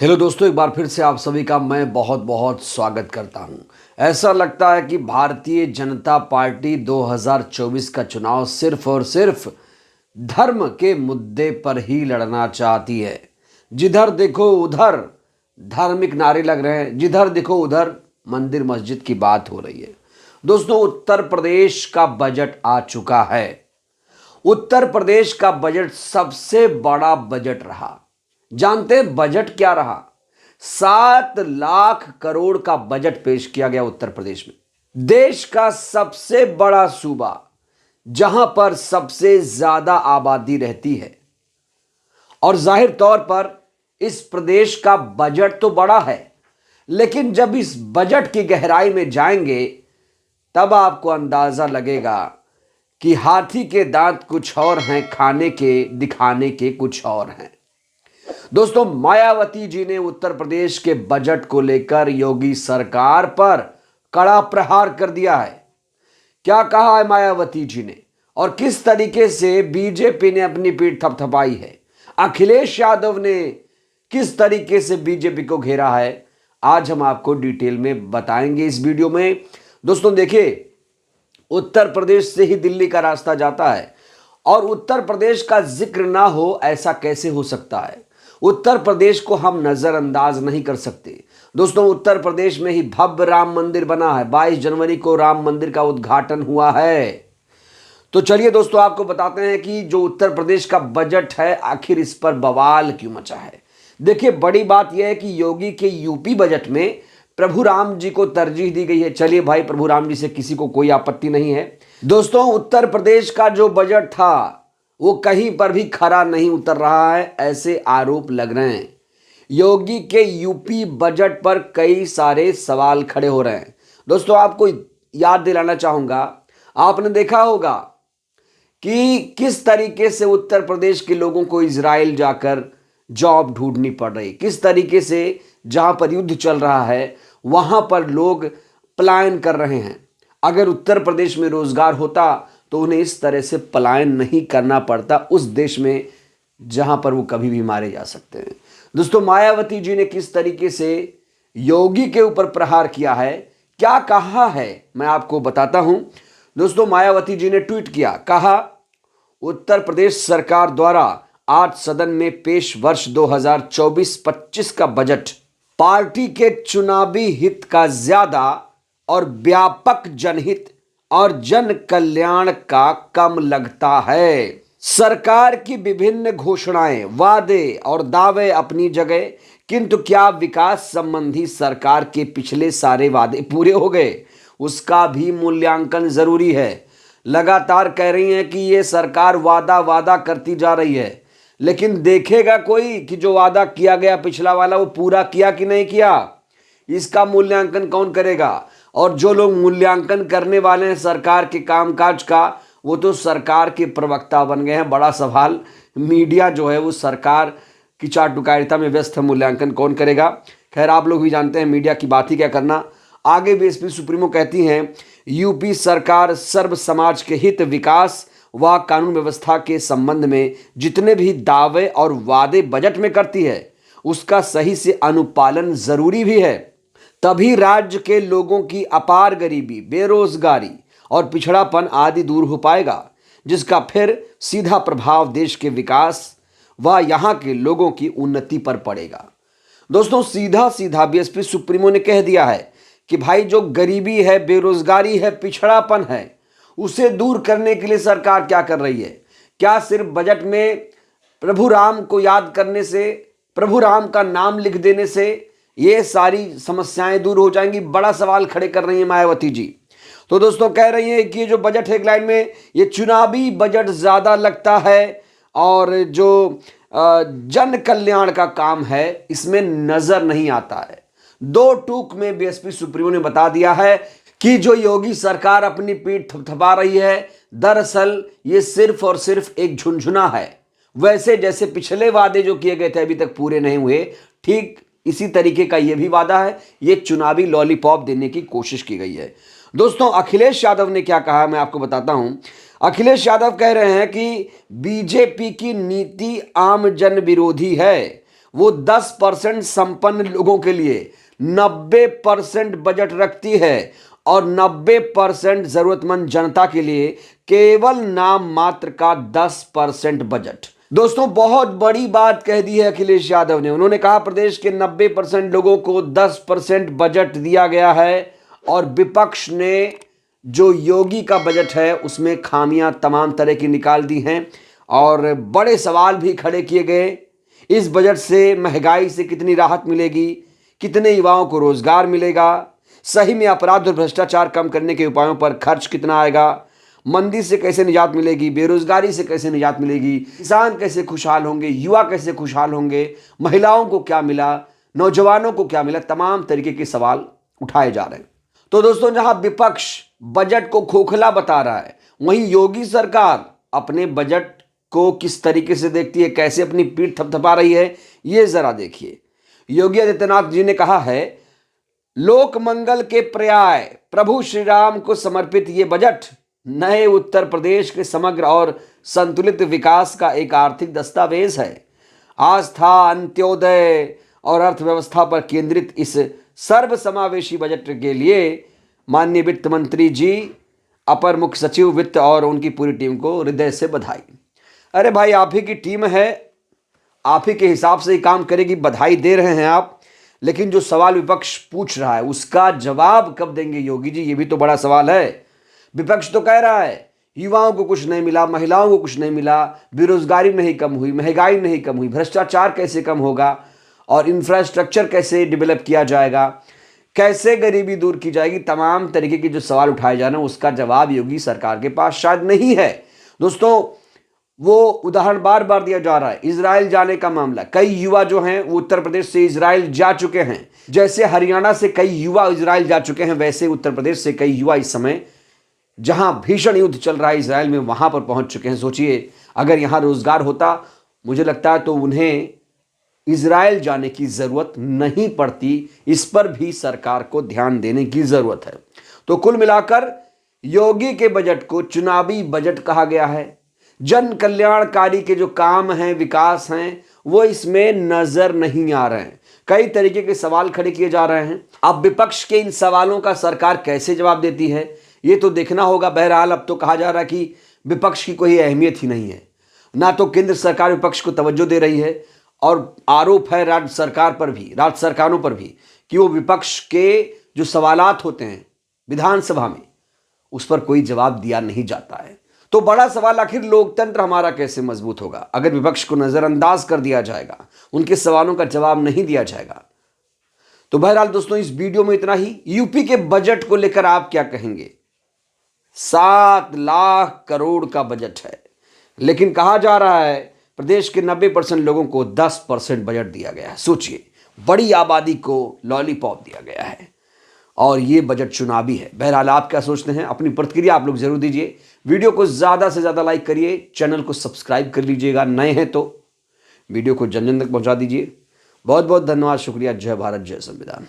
Hello दोस्तों, एक बार फिर से आप सभी का मैं बहुत बहुत स्वागत करता हूं। ऐसा लगता है कि भारतीय जनता पार्टी 2024 का चुनाव सिर्फ और सिर्फ धर्म के मुद्दे पर ही लड़ना चाहती है। जिधर देखो उधर धार्मिक नारे लग रहे हैं, जिधर देखो उधर मंदिर मस्जिद की बात हो रही है। दोस्तों, उत्तर प्रदेश का बजट आ चुका है। उत्तर प्रदेश का बजट सबसे बड़ा बजट रहा। जानते हैं बजट क्या रहा? 7 लाख करोड़ का बजट पेश किया गया उत्तर प्रदेश में। देश का सबसे बड़ा सूबा, जहां पर सबसे ज्यादा आबादी रहती है, और जाहिर तौर पर इस प्रदेश का बजट तो बड़ा है, लेकिन जब इस बजट की गहराई में जाएंगे तब आपको अंदाजा लगेगा कि हाथी के दांत कुछ और हैं, खाने के दिखाने के कुछ और हैं। दोस्तों, मायावती जी ने उत्तर प्रदेश के बजट को लेकर योगी सरकार पर कड़ा प्रहार कर दिया है। क्या कहा है मायावती जी ने और किस तरीके से बीजेपी ने अपनी पीठ थपथपाई है, अखिलेश यादव ने किस तरीके से बीजेपी को घेरा है, आज हम आपको डिटेल में बताएंगे इस वीडियो में। दोस्तों देखिए, उत्तर प्रदेश से ही दिल्ली का रास्ता जाता है और उत्तर प्रदेश का जिक्र ना हो ऐसा कैसे हो सकता है। उत्तर प्रदेश को हम नजरअंदाज नहीं कर सकते। दोस्तों, उत्तर प्रदेश में ही भव्य राम मंदिर बना है। 22 जनवरी को राम मंदिर का उद्घाटन हुआ है। तो चलिए दोस्तों, आपको बताते हैं कि जो उत्तर प्रदेश का बजट है, आखिर इस पर बवाल क्यों मचा है। देखिए, बड़ी बात यह है कि योगी के यूपी बजट में प्रभु राम जी को तरजीह दी गई है। चलिए भाई, प्रभु राम जी से किसी को कोई आपत्ति नहीं है। दोस्तों, उत्तर प्रदेश का जो बजट था वो कहीं पर भी खरा नहीं उतर रहा है, ऐसे आरोप लग रहे हैं। योगी के यूपी बजट पर कई सारे सवाल खड़े हो रहे हैं। दोस्तों, आपको याद दिलाना चाहूंगा, आपने देखा होगा कि किस तरीके से उत्तर प्रदेश के लोगों को इजराइल जाकर जॉब ढूंढनी पड़ रही, किस तरीके से जहां पर युद्ध चल रहा है वहां पर लोग पलायन कर रहे हैं। अगर उत्तर प्रदेश में रोजगार होता तो उन्हें इस तरह से पलायन नहीं करना पड़ता उस देश में जहां पर वो कभी भी मारे जा सकते हैं। दोस्तों, मायावती जी ने किस तरीके से योगी के ऊपर प्रहार किया है, क्या कहा है, मैं आपको बताता हूं। दोस्तों, मायावती जी ने ट्वीट किया, कहा उत्तर प्रदेश सरकार द्वारा आज सदन में पेश वर्ष 2024-25 का बजट पार्टी के चुनावी हित का ज्यादा और व्यापक जनहित और जन कल्याण का कम लगता है। सरकार की विभिन्न घोषणाएं, वादे और दावे अपनी जगह, किंतु क्या विकास संबंधी सरकार के पिछले सारे वादे पूरे हो गए, उसका भी मूल्यांकन जरूरी है। लगातार कह रही हैं कि ये सरकार वादा करती जा रही है, लेकिन देखेगा कोई कि जो वादा किया गया पिछला वाला वो पूरा किया कि नहीं किया, इसका मूल्यांकन कौन करेगा। और जो लोग मूल्यांकन करने वाले हैं सरकार के कामकाज का, वो तो सरकार के प्रवक्ता बन गए हैं। बड़ा सवाल, मीडिया जो है वो सरकार की चाटुकारिता में व्यस्त है, मूल्यांकन कौन करेगा। खैर, आप लोग भी जानते हैं मीडिया की बात ही क्या करना। आगे बीएसपी सुप्रीमो कहती हैं, यूपी सरकार सर्व समाज के हित, विकास व कानून व्यवस्था के संबंध में जितने भी दावे और वादे बजट में करती है उसका सही से अनुपालन जरूरी भी है। तभी राज्य के लोगों की अपार गरीबी, बेरोजगारी और पिछड़ापन आदि दूर हो पाएगा, जिसका फिर सीधा प्रभाव देश के विकास व यहाँ के लोगों की उन्नति पर पड़ेगा। दोस्तों, सीधा बीएसपी सुप्रीमो ने कह दिया है कि भाई जो गरीबी है, बेरोजगारी है, पिछड़ापन है, उसे दूर करने के लिए सरकार क्या कर रही है। क्या सिर्फ बजट में प्रभु राम को याद करने से, प्रभु राम का नाम लिख देने से ये सारी समस्याएं दूर हो जाएंगी? बड़ा सवाल खड़े कर रही है मायावती जी। तो दोस्तों, कह रही है कि ये जो बजट है, एक लाइन में ये चुनावी बजट ज्यादा लगता है और जो जन कल्याण का काम है इसमें नजर नहीं आता है। 2 टूक में बीएसपी सुप्रीमो ने बता दिया है कि जो योगी सरकार अपनी पीठ थपथपा रही है, दरअसल ये सिर्फ और सिर्फ एक झुनझुना है। वैसे जैसे पिछले वादे जो किए गए थे अभी तक पूरे नहीं हुए, ठीक इसी तरीके का ये भी वादा है। ये चुनावी लॉलीपॉप देने की कोशिश की गई है। दोस्तों, अखिलेश यादव ने क्या कहा मैं आपको बताता हूं। अखिलेश यादव कह रहे हैं कि बीजेपी की नीति आम जन विरोधी है। वो 10% संपन्न लोगों के लिए 90% बजट रखती है और 90% जरूरतमंद जनता के लिए केवल नाम मात्र का 10% बजट। दोस्तों, बहुत बड़ी बात कह दी है अखिलेश यादव ने। उन्होंने कहा प्रदेश के 90% लोगों को 10% बजट दिया गया है और विपक्ष ने जो योगी का बजट है उसमें खामियां तमाम तरह की निकाल दी हैं और बड़े सवाल भी खड़े किए गए। इस बजट से महंगाई से कितनी राहत मिलेगी, कितने युवाओं को रोजगार मिलेगा, सही में अपराध और भ्रष्टाचार कम करने के उपायों पर खर्च कितना आएगा, मंदी से कैसे निजात मिलेगी, बेरोजगारी से कैसे निजात मिलेगी, किसान कैसे खुशहाल होंगे, युवा कैसे खुशहाल होंगे, महिलाओं को क्या मिला, नौजवानों को क्या मिला, तमाम तरीके के सवाल उठाए जा रहे हैं। तो दोस्तों, जहां विपक्ष बजट को खोखला बता रहा है, वहीं योगी सरकार अपने बजट को किस तरीके से देखती है, कैसे अपनी पीठ थपथपा रही है, ये जरा देखिए। योगी आदित्यनाथ जी ने कहा है, लोक मंगल के पर्याय प्रभु श्री राम को समर्पित ये बजट नए उत्तर प्रदेश के समग्र और संतुलित विकास का एक आर्थिक दस्तावेज है। आस्था, अंत्योदय और अर्थव्यवस्था पर केंद्रित इस सर्वसमावेशी बजट के लिए माननीय वित्त मंत्री जी, अपर मुख्य सचिव वित्त और उनकी पूरी टीम को हृदय से बधाई। अरे भाई, आप ही की टीम है, आप ही के हिसाब से ही काम करेगी, बधाई दे रहे हैं आप। लेकिन जो सवाल विपक्ष पूछ रहा है उसका जवाब कब देंगे योगी जी, ये भी तो बड़ा सवाल है। विपक्ष तो कह रहा है युवाओं को कुछ नहीं मिला, महिलाओं को कुछ नहीं मिला, बेरोजगारी नहीं कम हुई, महंगाई नहीं कम हुई, भ्रष्टाचार कैसे कम होगा और इंफ्रास्ट्रक्चर कैसे डेवलप किया जाएगा, कैसे गरीबी दूर की जाएगी। तमाम तरीके के जो सवाल उठाए जा रहे हैं उसका जवाब योगी सरकार के पास शायद नहीं है। दोस्तों, वो उदाहरण बार बार दिया जा रहा है, इजराइल जाने का मामला। कई युवा जो हैं वो उत्तर प्रदेश से इजराइल जा चुके हैं। जैसे हरियाणा से कई युवा इजराइल जा चुके हैं, वैसे उत्तर प्रदेश से कई युवा इस समय जहां भीषण युद्ध चल रहा है इजराइल में, वहां पर पहुंच चुके हैं। सोचिए, अगर यहां रोजगार होता, मुझे लगता है तो उन्हें इजराइल जाने की जरूरत नहीं पड़ती। इस पर भी सरकार को ध्यान देने की जरूरत है। तो कुल मिलाकर योगी के बजट को चुनावी बजट कहा गया है। जन कल्याणकारी के जो काम हैं, विकास हैं, वो इसमें नजर नहीं आ रहे हैं। कई तरीके के सवाल खड़े किए जा रहे हैं। अब विपक्ष के इन सवालों का सरकार कैसे जवाब देती है, ये तो देखना होगा। बहरहाल, अब तो कहा जा रहा है कि विपक्ष की कोई अहमियत ही नहीं है, ना तो केंद्र सरकार विपक्ष को तवज्जो दे रही है और आरोप है राज्य सरकार पर भी, राज्य सरकारों पर भी, कि वो विपक्ष के जो सवालात होते हैं विधानसभा में उस पर कोई जवाब दिया नहीं जाता है। तो बड़ा सवाल, आखिर लोकतंत्र हमारा कैसे मजबूत होगा अगर विपक्ष को नजरअंदाज कर दिया जाएगा, उनके सवालों का जवाब नहीं दिया जाएगा। तो बहरहाल दोस्तों, इस वीडियो में इतना ही। यूपी के बजट को लेकर आप क्या कहेंगे? 7 लाख करोड़ का बजट है, लेकिन कहा जा रहा है प्रदेश के 90% लोगों को 10% बजट दिया गया है। सोचिए, बड़ी आबादी को लॉलीपॉप दिया गया है और ये बजट चुनावी है। बहरहाल, आप क्या सोचते हैं? अपनी प्रतिक्रिया आप लोग जरूर दीजिए। वीडियो को ज्यादा से ज्यादा लाइक करिए, चैनल को सब्सक्राइब कर लीजिएगा, नए हैं तो वीडियो को जन जन तक पहुंचा दीजिए। बहुत बहुत धन्यवाद, शुक्रिया। जय भारत, जय संविधान।